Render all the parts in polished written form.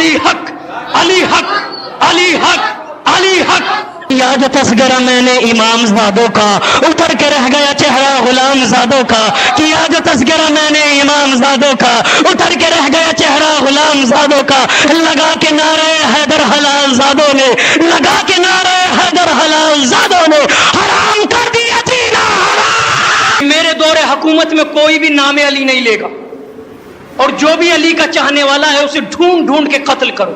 علی حق علی حق علی حق علی حق. یاد تصغرہ میں نے امام زادوں کا، اتر کے رہ گیا چہرہ غلام زادوں کا. یاد تصغرہ میں نے امام زادوں کا، اتر کے رہ گیا چہرہ غلام زادوں کا. لگا کے نعرہ حیدر حلال زادوں نے، لگا کے نعرہ حیدر حلال زادوں نے حرام کر دیا جینا حرام. میرے دور حکومت میں کوئی بھی نام علی نہیں لے گا، اور جو بھی علی کا چاہنے والا ہے اسے ڈھونڈ ڈھونڈ کے قتل کرو.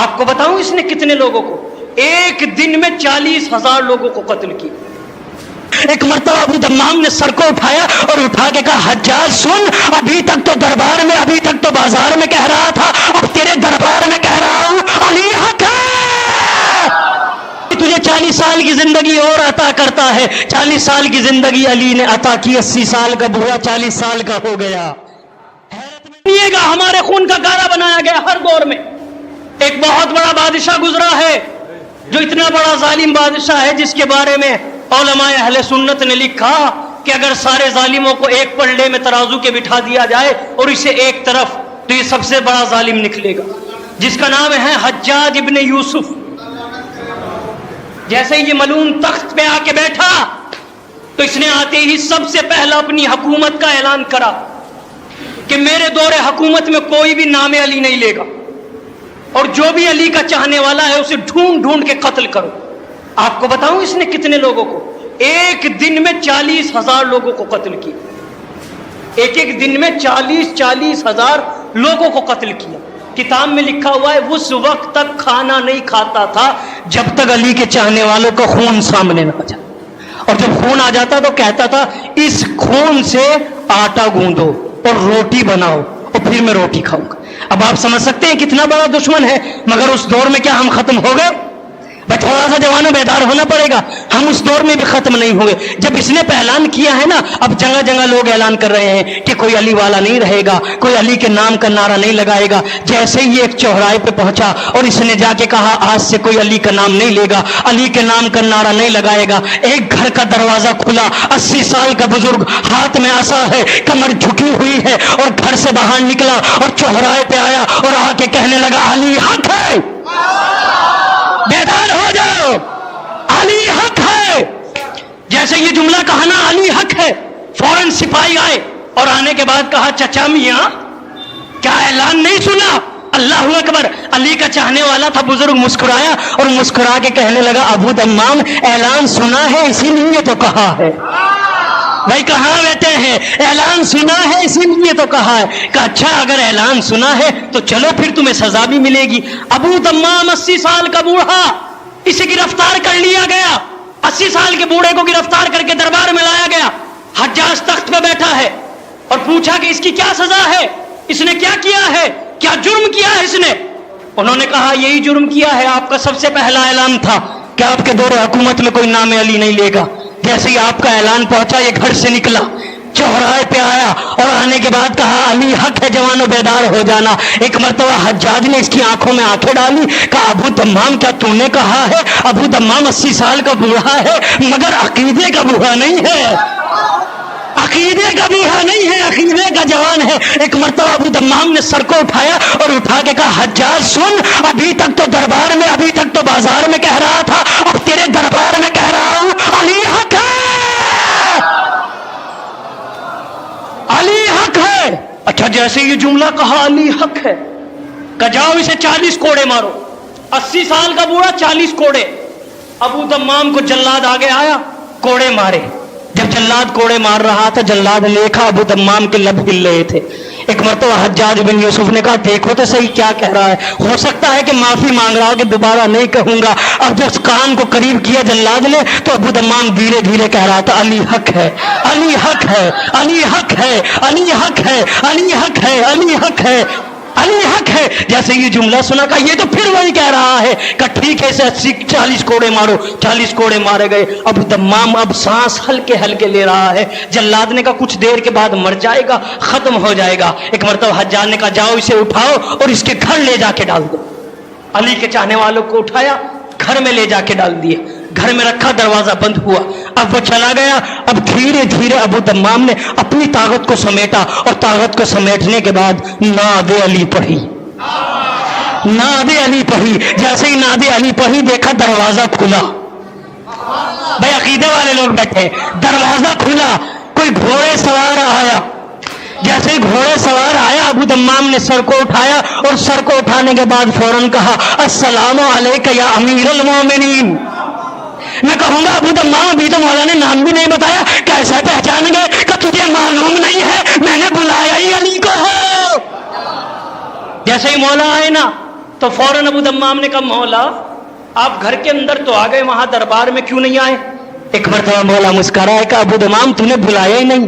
آپ کو بتاؤں اس نے کتنے لوگوں کو؟ ایک دن میں 40,000 لوگوں کو قتل کیا. ایک مرتبہ ابو دمام نے سر کو اٹھایا اور اٹھا کے کہا حجاج سن، ابھی تک تو دربار میں، ابھی تک تو بازار میں کہہ رہا تھا، اب تیرے دربار میں کہہ رہا ہوں علی حق ہے. تجھے 40 سال کی زندگی اور عطا کرتا ہے. 40 سال کی زندگی علی نے عطا کی، 80 سال کا بوڑھا 40 سال کا ہو گیا. حیرت میں ہمارے خون کا گارا بنایا گیا. ہر دور میں ایک بہت بڑا بادشاہ گزرا ہے، جو اتنا بڑا ظالم بادشاہ ہے جس کے بارے میں علماء اہل سنت نے لکھا کہ اگر سارے ظالموں کو ایک پلڑے میں ترازو کے بٹھا دیا جائے اور اسے ایک طرف، تو یہ سب سے بڑا ظالم نکلے گا، جس کا نام ہے حجاج ابن یوسف. جیسے یہ ملعون تخت پہ آ کے بیٹھا تو اس نے آتے ہی سب سے پہلا اپنی حکومت کا اعلان کرا کہ میرے دور حکومت میں کوئی بھی نام علی نہیں لے گا، اور جو بھی علی کا چاہنے والا ہے اسے ڈھونڈ ڈھونڈ کے قتل کرو. آپ کو بتاؤں اس نے کتنے لوگوں کو؟ ایک دن میں 40,000 لوگوں کو قتل کیا. ایک ایک دن میں 40,000 لوگوں کو قتل کیا. کتاب میں لکھا ہوا ہے اس وقت تک کھانا نہیں کھاتا تھا جب تک علی کے چاہنے والوں کا خون سامنے نہ آ جائے، اور جب خون آ جاتا تو کہتا تھا اس خون سے آٹا گوندو اور روٹی بناؤ اور پھر میں روٹی کھاؤں گا. اب آپ سمجھ سکتے ہیں کتنا بڑا دشمن ہے. مگر اس دور میں کیا ہم ختم ہو گئے؟ بھائی تھوڑا سا جوانوں بیدار ہونا پڑے گا. ہم اس دور میں بھی ختم نہیں ہوئے. جب اس نے اعلان کیا ہے نا، اب جگہ جگہ لوگ اعلان کر رہے ہیں کہ کوئی علی والا نہیں رہے گا، کوئی علی کے نام کا نعرہ نہیں لگائے گا. جیسے ہی ایک چوراہے پہ پہنچا اور اس نے جا کے کہا آج سے کوئی علی کا نام نہیں لے گا، علی کے نام کا نعرہ نہیں لگائے گا، ایک گھر کا دروازہ کھلا. 80 سال کا بزرگ، ہاتھ میں عصا ہے، کمر جھکی ہوئی ہے، اور گھر سے باہر نکلا اور چوراہے پہ آیا اور آ کے کہنے لگا علی حق ہے. بیدار ہو جاؤ، علی حق ہے. جیسے یہ جملہ کہا نا علی حق ہے، فوراً سپاہی آئے اور آنے کے بعد کہا چچا میاں کیا اعلان نہیں سنا؟ اللہ اکبر. علی کا چاہنے والا تھا بزرگ، مسکرایا اور مسکرا کے کہنے لگا ابو دمام اعلان سنا ہے اسی لیے تو کہا ہے. بھائی کہاں بیٹھے ہیں؟ اعلان سنا ہے اسی لیے تو کہا ہے. کہ اچھا اگر اعلان سنا ہے تو چلو پھر تمہیں سزا بھی ملے گی. ابو دمام 80 سال کا بوڑھا، اسے گرفتار کر لیا گیا. 80 سال کے بوڑھے کو گرفتار کر کے دربار میں لایا گیا. حجاج تخت پہ بیٹھا ہے اور پوچھا کہ اس کی کیا سزا ہے، اس نے کیا کیا ہے، کیا جرم کیا ہے اس نے؟ انہوں نے کہا یہی جرم کیا ہے، آپ کا سب سے پہلا اعلان تھا کہ آپ کے دور حکومت میں کوئی نام علی نہیں لے گا. جیسے ہی آپ کا اعلان پہنچا یہ گھر سے نکلا، چوراہے پہ آیا اور آنے کے بعد کہا علی حق ہے، جوانوں بیدار ہو جانا. ایک مرتبہ حجاج نے اس کی آنکھوں میں آنکھیں ڈالی، کہا ابو دمام کیا تو نے کہا ہے؟ ابو دمام 80 سال کا بوڑھا ہے مگر عقیدے کا بوڑھا نہیں ہے، عقیدے کا بوڑھا نہیں ہے، عقیدے کا جوان ہے. ایک مرتبہ ابو دمام نے سر کو اٹھایا اور اٹھا کے کہا حجاج سن، ابھی تک تو دربار میں، ابھی تک تو بازار میں کہہ رہا تھا، اب تیرے دربار میں کہہ رہا ہوں علی حق ہے، علی حق ہے. اچھا جیسے یہ جملہ کہا علی حق ہے، کہ جاؤ اسے 40 کوڑے مارو. 80 سال کا بوڑھا 40 کوڑے. ابو دمام کو جلاد آگے آیا، کوڑے مارے. جب جلاد کوڑے مار رہا تھا جلاد نے دیکھا ابو دمام کے لب ہل رہے تھے. ایک مرتبہ حجاج بن یوسف نے کہا دیکھو تو صحیح کیا کہہ رہا ہے، ہو سکتا ہے کہ معافی مانگ رہا ہو کہ دوبارہ نہیں کہوں گا. اب جب کان کو قریب کیا جلاد نے تو ابو دمام دھیرے دھیرے کہہ رہا تھا علی حق ہے، علی حق ہے، علی حق ہے، علی حق ہے، علی حق ہے، علی حق ہے، علی حق ہے. جیسے یہ جملہ سنا کہ یہ تو پھر وہی کہہ رہا ہے کہ ٹھیک ہے اسے 40 کوڑے مارو. 40 کوڑے مارے گئے. ابو دمام اب سانس ہلکے ہلکے لے رہا ہے. جلاد نے کہا کچھ دیر کے بعد مر جائے گا، ختم ہو جائے گا. ایک مرتبہ حجاج نے کہا جاؤ اسے اٹھاؤ اور اس کے گھر لے جا کے ڈال دو. علی کے چاہنے والوں کو اٹھایا، گھر میں لے جا کے ڈال دیا، گھر میں رکھا، دروازہ بند ہوا. اب وہ چلا گیا. اب دھیرے دھیرے ابو دمام نے اپنی طاقت کو سمیٹا اور طاقت کو سمیٹنے کے بعد ناد علی پڑھی. ناد علی پڑھی. جیسے ہی ناد علی پڑھی دیکھا دروازہ کھلا. بھائی عقیدے والے لوگ بیٹھے, دروازہ کھلا, کوئی گھوڑے سوار آیا. جیسے ہی گھوڑے سوار آیا ابو دمام نے سر کو اٹھایا اور سر کو اٹھانے کے بعد فوراً کہا السلام علیک یا امیر المومنین. میں کہوں گا ابو دمام ابھی تو مولا نے نام بھی نہیں بتایا, کیسے پہچان گئے کہ تجھے معلوم نہیں ہے میں نے بلایا ہی علی کو ہے. جیسے ہی مولا آئے نا تو فوراً ابو دمام نے کہا مولا آپ گھر کے اندر تو آ گئے, وہاں دربار میں کیوں نہیں آئے؟ ایک مرتبہ مولا مسکرایا کہ ابو دمام تو نے بلایا ہی نہیں,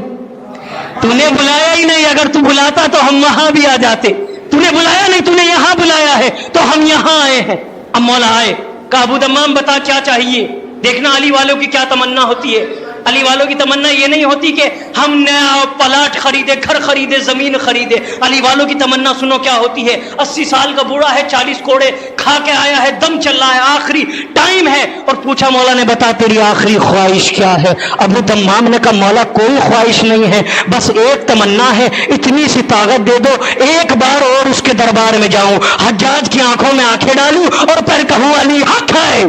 تو نے بلایا ہی نہیں. اگر تو بلاتا تو ہم وہاں بھی آ جاتے. تو نے بلایا نہیں, تو نے یہاں بلایا ہے تو ہم یہاں آئے ہیں. اب مولا آئے کہ ابو دمام بتا کیا چاہیے. دیکھنا علی والوں کی کیا تمنا ہوتی ہے. علی والوں کی تمنا یہ نہیں ہوتی کہ ہم نیا پلاٹ خریدے, گھر خریدے, زمین خریدے. علی والوں کی تمنا سنو کیا ہوتی ہے. 80 سال کا بوڑھا ہے, 40 کوڑے کھا کے آیا ہے, دم چل رہا ہے, آخری ٹائم ہے, اور پوچھا مولا نے بتا تیری آخری خواہش کیا ہے؟ ابو دمام نے کہا مولا کوئی خواہش نہیں ہے, بس ایک تمنا ہے, اتنی سی طاقت دے دو ایک بار اور اس کے دربار میں جاؤں, حجاج کی آنکھوں میں آنکھیں ڈالوں اور پھر کہوں علی حق ہے,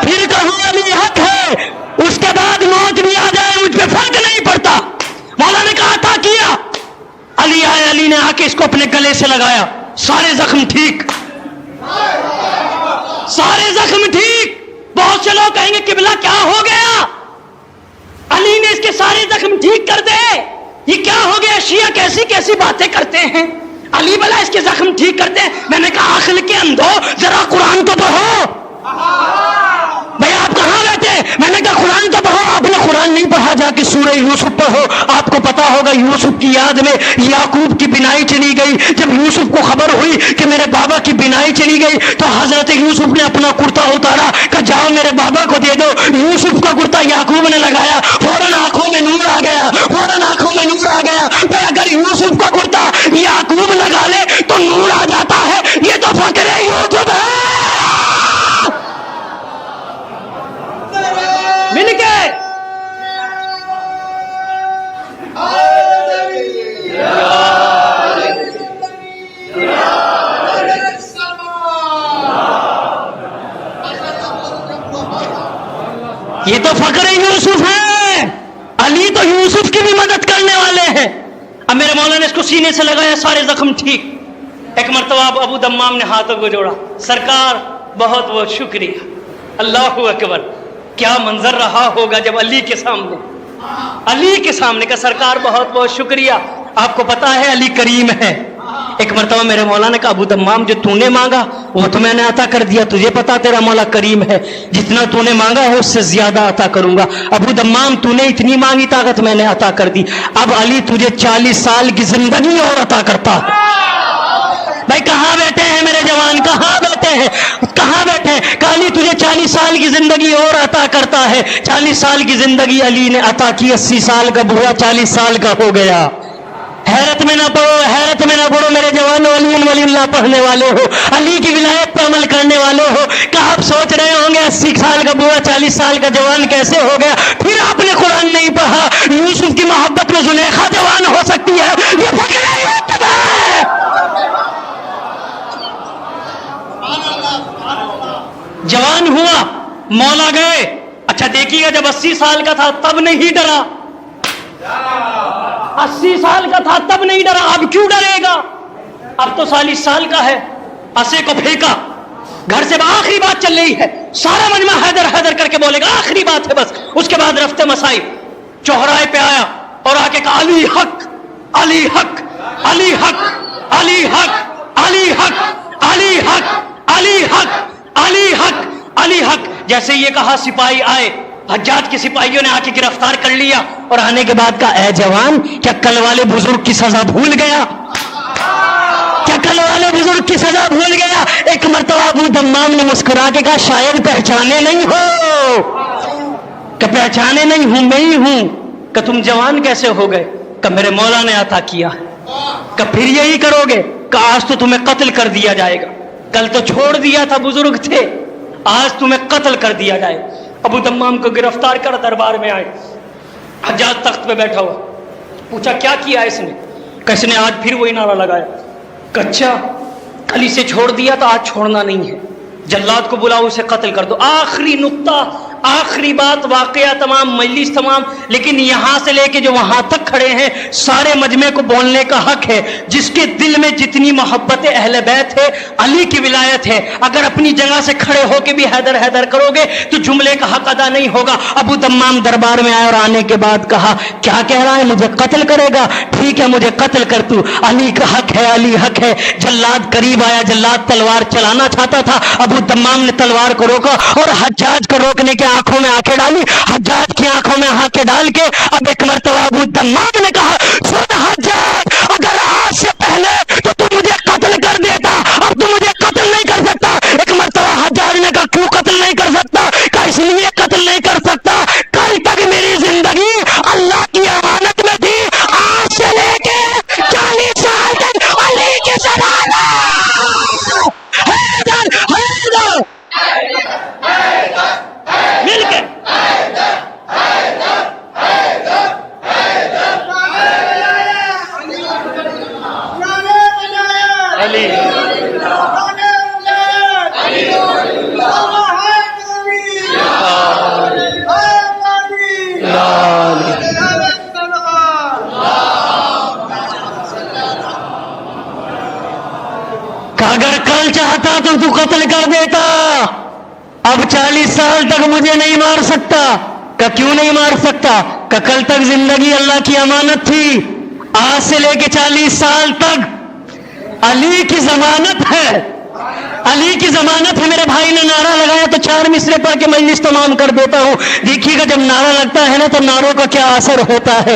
پھر کہوں علی حق ہے, اس کے بعد موت بھی آ جائے مجھ پہ فرق نہیں پڑتا. مولا نے کہا عطا کیا. علی آئے, علی نے آ کے اس کو اپنے گلے سے لگایا, سارے زخم ٹھیک, سارے زخم ٹھیک. بہت سے لوگ کہیں گے قبلہ کیا ہو گیا؟ علی نے اس کے سارے زخم ٹھیک کر دے, یہ کیا ہو گیا؟ شیعہ کیسی کیسی باتیں کرتے ہیں, علی بلا اس کے زخم ٹھیک کر دے. میں نے کہا عقل کے اندھو ذرا قرآن تو پڑھو. بھائی آپ کہاں بیٹھے؟ میں نے کہا قرآن تو پڑھو. آپ نے قرآن نہیں پڑھا, جا کے سورہ یوسف پڑھو. آپ کو پتا ہوگا یوسف کی یاد میں یعقوب کی بینائی چلی گئی. جب یوسف کو خبر ہوئی کہ میرے بابا کی بینائی چلی گئی تو حضرت یوسف نے اپنا کرتا اتارا کہ جاؤ میرے بابا کو دے دو. یوسف کا کرتا یعقوب نے لگایا, فوراً آنکھوں میں نور آ گیا, فوراً آنکھوں میں نور آ گیا. بھائی اگر یوسف کا کرتا یعقوب لگا لے تو نور آ جاتا ہے, یہ تو فقر یوسف ہے. مل کے یہ تو فقر یوسف ہے. علی تو یوسف کی بھی مدد کرنے والے ہیں. اب میرے مولا نے اس کو سینے سے لگایا, سارے زخم ٹھیک. ایک مرتبہ ابو دمام نے ہاتھوں کو جوڑا, سرکار بہت بہت شکریہ. اللہ اکبر, کیا منظر رہا ہوگا جب علی کے سامنے کا سرکار بہت بہت شکریہ. آپ کو پتا ہے علی کریم ہے. ایک مرتبہ میرے مولا نے کہا ابو دمام جو تو نے مانگا وہ تو میں نے عطا کر دیا, تجھے پتا تیرا مولا کریم ہے, جتنا تو نے مانگا ہے اس سے زیادہ عطا کروں گا. ابو دمام تو نے اتنی مانگی طاقت میں نے عطا کر دی. اب علی تجھے 40 سال کی زندگی اور عطا کرتا ہے. بھائی کہاں بیٹھے ہیں میرے جوان, کہاں بیٹھے ہیں, کہاں بیٹھے ہیں؟ کہ علی تجھے 40 سال کی زندگی اور عطا کرتا ہے. 40 سال کی زندگی علی نے عطا کی. 80 سال کا بوڑھا 40 سال کا ہو گیا. حیرت میں نہ پڑو, حیرت میں نہ پڑو میرے جوانوں, ولی اللہ پڑھنے والے ہو, علی کی ولایت پر عمل کرنے والے ہو. کہ آپ سوچ رہے ہوں گے 80 سال کا بوڑھا 40 سال کا جوان کیسے ہو گیا؟ پھر آپ نے قرآن نہیں پڑھا. یوسف کی محبت میں زلیخا جوان ہو سکتی ہے, یہ فقر یوسف ہے. جوان ہوا, مولا گئے. اچھا دیکھیے گا جب 80 سال کا تھا تب نہیں ڈرا, 80 سال کا تھا تب نہیں ڈرا, اب کیوں ڈرے گا؟ اب تو 40 سال کا ہے. اسے کو پھینکا, گھر سے آخری بات چل رہی ہے, سارا مجمع حیدر حیدر کر کے بولے گا آخری بات ہے بس. اس کے بعد رفتے مسائی چوہرائے پہ آیا اور آ کے کہا علی حق, علی حق, علی حق, علی حق, علی حق, علی حق, علی حق, علی حق, علی حق. جیسے یہ کہا سپاہی آئے, حجاج کے سپاہیوں نے آ کے گرفتار کر لیا اور آنے کے بعد کہا اے جوان کیا کل والے بزرگ کی سزا بھول گیا؟ کیا کل والے بزرگ کی سزا بھول گیا؟ ایک مرتبہ ابو دمام نے مسکرا کے کہا شاید پہچانے نہیں ہو. کہ پہچانے نہیں ہوں, میں ہی ہوں. کہ تم جوان کیسے ہو گئے؟ کہ میرے مولا نے عطا کیا. کہ پھر یہی کرو گے؟ کہ آج تو تمہیں قتل کر دیا جائے گا. کل تو چھوڑ دیا تھا, بزرگ تھے, آج تمہیں قتل کر دیا جائے. ابو دمام کو گرفتار کر دربار میں آئے. حجاج تخت پہ بیٹھا ہوا, پوچھا کیا کیا اس نے؟ کہ اس نے آج پھر وہی نعرہ لگایا. اچھا علی سے چھوڑ دیا تو آج چھوڑنا نہیں ہے، جلاد کو بلاؤ، اسے قتل کر دو. آخری نقطہ، آخری بات، واقعہ تمام، مجلس تمام، لیکن یہاں سے لے کے جو وہاں تک کھڑے ہیں سارے مجمع کو بولنے کا حق ہے. جس کے دل میں جتنی محبت اہل بیت ہے، علی کی ولایت ہے، اگر اپنی جگہ سے کھڑے ہو کے بھی حیدر حیدر کرو گے تو جملے کا حق ادا نہیں ہوگا. ابو دمام دربار میں آئے اور آنے کے بعد کہا کیا کہہ رہا ہے، مجھے قتل کرے گا؟ ٹھیک ہے مجھے قتل کر تو، علی کا حق ہے، علی حق ہے. جلاد قریب آیا، جلاد تلوار چلانا چاہتا تھا، ابو دمام نے تلوار کو روکا اور حجاج کو روکنے کے آنکھوں میں آنکھیں ڈالی. حجاج کی آنکھوں میں آنکھیں ڈال کے اب ایک مرتبہ ابو دمام نے کہا سن حجاج، اگر آج سے پہلے تو تم مجھے قتل کر دیتا، اب تو مجھے قتل نہیں کر سکتا. ایک مرتبہ حجاج نے کہا کیوں قتل نہیں کر سکتا؟ کہ اس لیے قتل نہیں کر سکتا، کل تک میری زندگی اللہ کی امانت میں تھی، آج سے لے کے 40 سال تک علی کی ضمانت. حیدر حیدر مل کے علی اگر کل چاہتا تو قتل کر دیتا، اب 40 سال تک مجھے نہیں مار سکتا. کہ کیوں نہیں مار سکتا؟ کہ کل تک زندگی اللہ کی امانت تھی، آج سے لے کے 40 سال تک علی کی ضمانت ہے، علی کی ضمانت ہے. میرے بھائی نے نعرہ لگایا تو 4 مصرے پڑھ کے مجلس تمام کر دیتا ہوں. دیکھیے گا جب نعرہ لگتا ہے نا تو نعروں کا کیا اثر ہوتا ہے،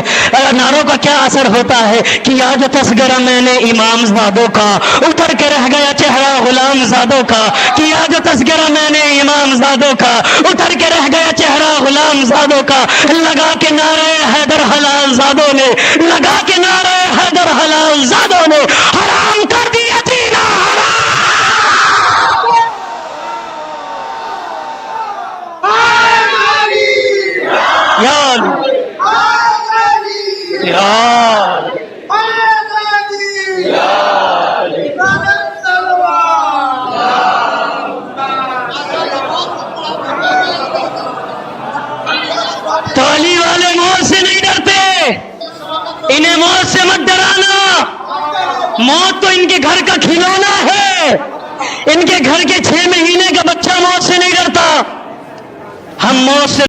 نعروں کا کیا اثر ہوتا ہے. کہ یا جو تصغرہ میں نے امام زادوں کا، اتر کے رہ گیا چہرہ غلام زادوں کا. کہ یا جو تصغرہ میں نے امام زادوں کا، اتر کے رہ گیا چہرہ غلام زادوں کا. لگا کے نعرہ حیدر حلال زادوں نے، لگا کے نعرہ حیدر حلال زادوں نے حرام کر دیا جینا حرام. تو علی والے موت سے نہیں ڈرتے، انہیں موت سے مت ڈرانا. موت تو ان کے گھر کا کھلونا ہے، ان کے گھر کے 6 مہینے کا بچہ موت سے نہیں ڈرتا. ہم موت سے